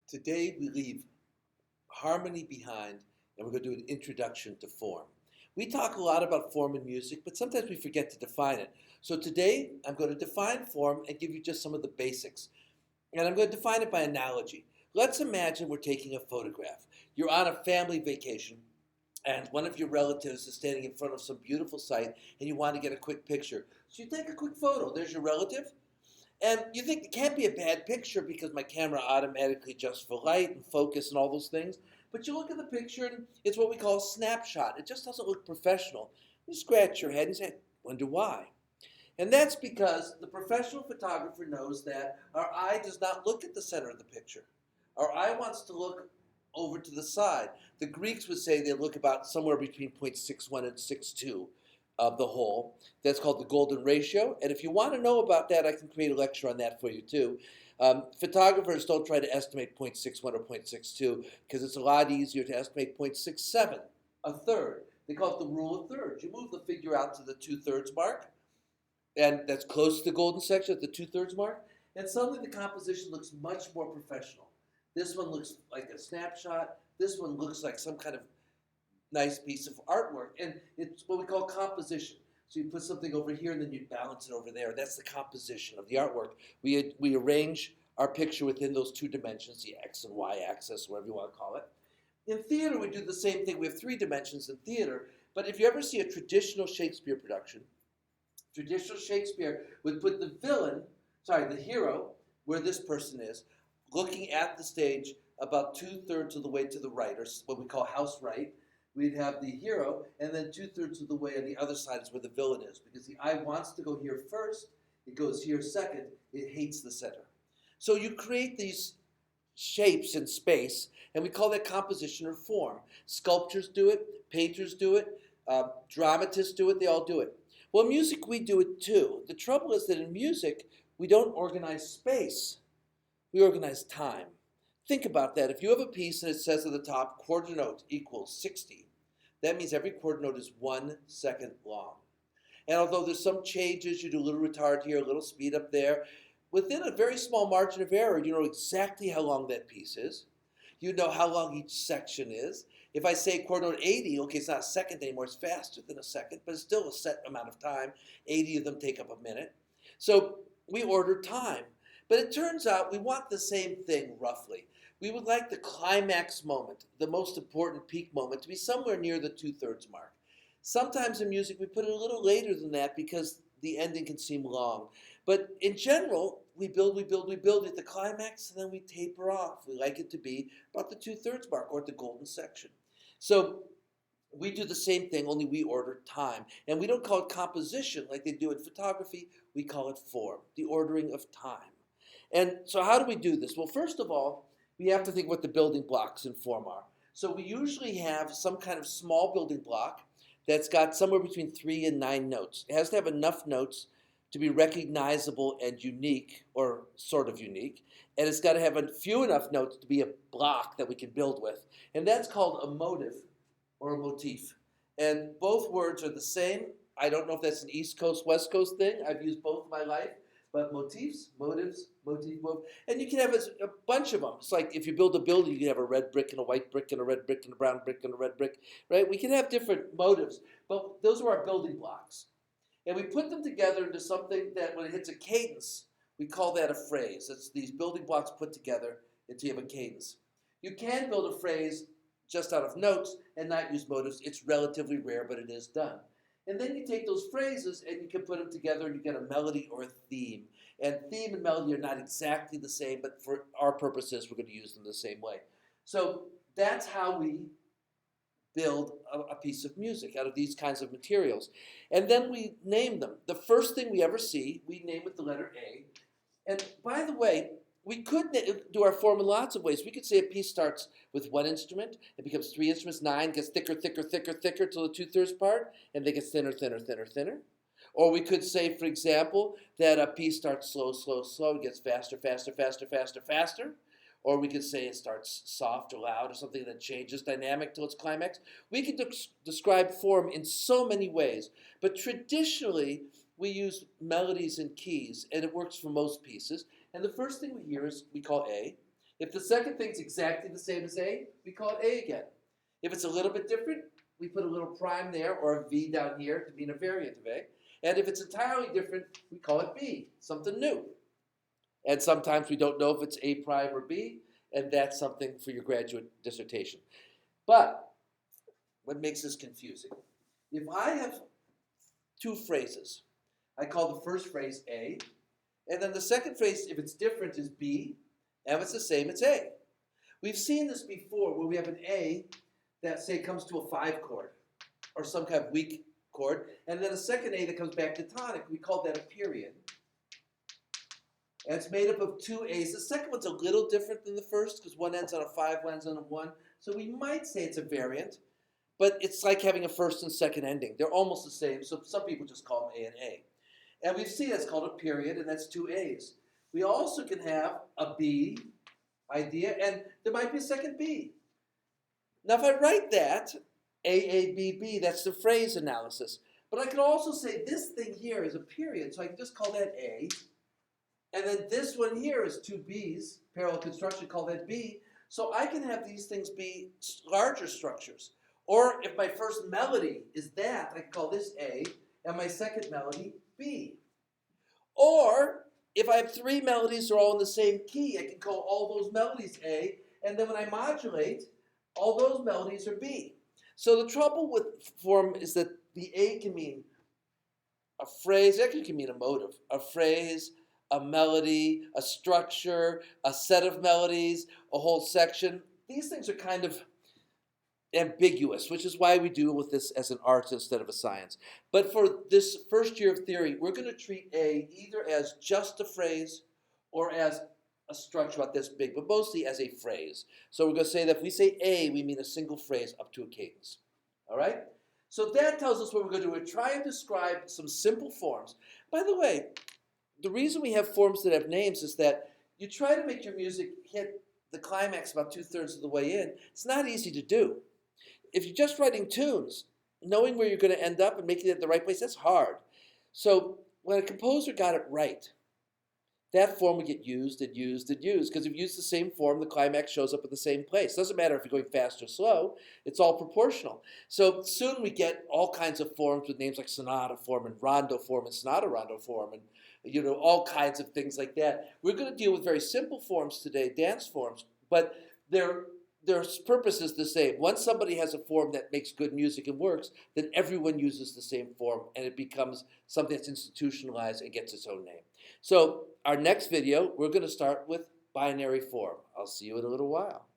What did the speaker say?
Today we leave harmony behind and we're going to do an introduction to form. We talk a lot about form in music, but sometimes we forget to define it. So today I'm going to define form and give you just some of the basics. And I'm going to define it by analogy. Let's imagine we're taking a photograph. You're on a family vacation and one of your relatives is standing in front of some beautiful sight and you want to get a quick picture. So you take a quick photo. There's your relative. And you think it can't be a bad picture because my camera automatically adjusts for light and focus and all those things. But you look at the picture and it's what we call a snapshot. It just doesn't look professional. You scratch your head and say, wonder why. And that's because the professional photographer knows that our eye does not look at the center of the picture. Our eye wants to look over to the side. The Greeks would say they look about somewhere between 0.61 and 0.62 of the whole. That's called the golden ratio. And if you want to know about that, I can create a lecture on that for you too. Photographers don't try to estimate 0.61 or 0.62 because it's a lot easier to estimate 0.67, a third. They call it the rule of thirds. You move the figure out to the 2/3 mark, and that's close to the golden section at the 2/3 mark, and suddenly the composition looks much more professional. This one looks like a snapshot. This one looks like some kind of nice piece of artwork, and it's what we call composition. So you put something over here and then you balance it over there. That's the composition of the artwork. We arrange our picture within those two dimensions, the X and Y axis, whatever you want to call it. In theater, we do the same thing. We have three dimensions in theater, but if you ever see a traditional Shakespeare production, traditional Shakespeare would put the hero, where this person is, looking at the stage about 2/3 of the way to the right, or what we call house right. We'd have the hero, and then 2/3 of the way on the other side is where the villain is, because the eye wants to go here first, it goes here second, it hates the center. So you create these shapes in space, and we call that composition or form. Sculptors do it, painters do it, dramatists do it, they all do it. Well, in music, we do it too. The trouble is that in music, we don't organize space, we organize time. Think about that. If you have a piece and it says at the top, quarter note equals 60, that means every quarter note is 1 second long. And although there's some changes, you do a little retard here, a little speed up there, within a very small margin of error, you know exactly how long that piece is. You know how long each section is. If I say quarter note 80, okay, it's not a second anymore, it's faster than a second, but it's still a set amount of time. 80 of them take up a minute. So we order time. But it turns out we want the same thing roughly. We would like the climax moment, the most important peak moment, to be somewhere near the 2/3 mark. Sometimes in music we put it a little later than that because the ending can seem long. But in general, we build at the climax, and then we taper off. We like it to be about the 2/3 mark or at the golden section. So we do the same thing, only we order time. And we don't call it composition like they do in photography. We call it form, the ordering of time. And so how do we do this? Well, first of all, we have to think what the building blocks in form are. So we usually have some kind of small building block that's got somewhere between 3 and 9 notes. It has to have enough notes to be recognizable and unique, or sort of unique. And it's got to have a few enough notes to be a block that we can build with. And that's called a motive or a motif. And both words are the same. I don't know if that's an East Coast, West Coast thing. I've used both in my life. But motifs, motives, motif. And you can have a bunch of them. It's like if you build a building, you can have a red brick and a white brick and a red brick and a brown brick and a red brick, right? We can have different motives, but those are our building blocks. And we put them together into something that when it hits a cadence, we call that a phrase. It's these building blocks put together until you have a cadence. You can build a phrase just out of notes and not use motives. It's relatively rare, but it is done. And then you take those phrases and you can put them together and you get a melody or a theme. And theme and melody are not exactly the same, but for our purposes, we're going to use them the same way. So that's how we build a piece of music out of these kinds of materials. And then we name them. The first thing we ever see, we name it the letter A. And by the way, we could do our form in lots of ways. We could say a piece starts with one instrument, it becomes 3 instruments, 9, gets thicker, thicker, thicker, thicker till the 2/3 part, and then gets thinner, thinner, thinner, thinner. Or we could say, for example, that a piece starts slow, slow, slow, and gets faster, faster, faster, faster, faster. Or we could say it starts soft or loud or something that changes dynamic till its climax. We could describe form in so many ways, but traditionally we use melodies and keys, and it works for most pieces. And the first thing we hear is we call A. If the second thing's exactly the same as A, we call it A again. If it's a little bit different, we put a little prime there or a V down here to mean a variant of A. And if it's entirely different, we call it B, something new. And sometimes we don't know if it's A prime or B, and that's something for your graduate dissertation. But what makes this confusing? If I have two phrases, I call the first phrase A, and then the second phrase, if it's different, is B, and if it's the same, it's A. We've seen this before where we have an A that, say, comes to a 5 chord or some kind of weak chord, and then a second A that comes back to tonic. We call that a period. And it's made up of two A's. The second one's a little different than the first because one ends on a 5, one ends on a 1. So we might say it's a variant, but it's like having a first and second ending. They're almost the same, so some people just call them A and A. And we've seen that's called a period, and that's two A's. We also can have a B idea, and there might be a second B. Now, if I write that, A, that's the phrase analysis. But I could also say this thing here is a period, so I can just call that A. And then this one here is two B's, parallel construction, call that B. So I can have these things be larger structures. Or if my first melody is that, I can call this A, and my second melody B. Or if I have three melodies that are all in the same key, I can call all those melodies A, and then when I modulate, all those melodies are B. So the trouble with form is that the A can mean a phrase, it actually can mean a motive, a phrase, a melody, a structure, a set of melodies, a whole section. These things are kind of ambiguous, which is why we do with this as an art instead of a science. But for this first year of theory, we're going to treat A either as just a phrase or as a structure about this big, but mostly as a phrase. So we're going to say that if we say A, we mean a single phrase up to a cadence. All right? So that tells us what we're going to do. We're trying to describe some simple forms. By the way, the reason we have forms that have names is that you try to make your music hit the climax about 2/3 of the way in. It's not easy to do. If you're just writing tunes, knowing where you're going to end up and making it at the right place, that's hard. So when a composer got it right, that form would get used and used and used, because if you use the same form, the climax shows up at the same place. It doesn't matter if you're going fast or slow, it's all proportional. So soon we get all kinds of forms with names like sonata form and rondo form and sonata rondo form and all kinds of things like that. We're going to deal with very simple forms today, dance forms, but their purpose is the same. Once somebody has a form that makes good music and works, then everyone uses the same form, and it becomes something that's institutionalized and gets its own name. So our next video, we're going to start with binary form. I'll see you in a little while.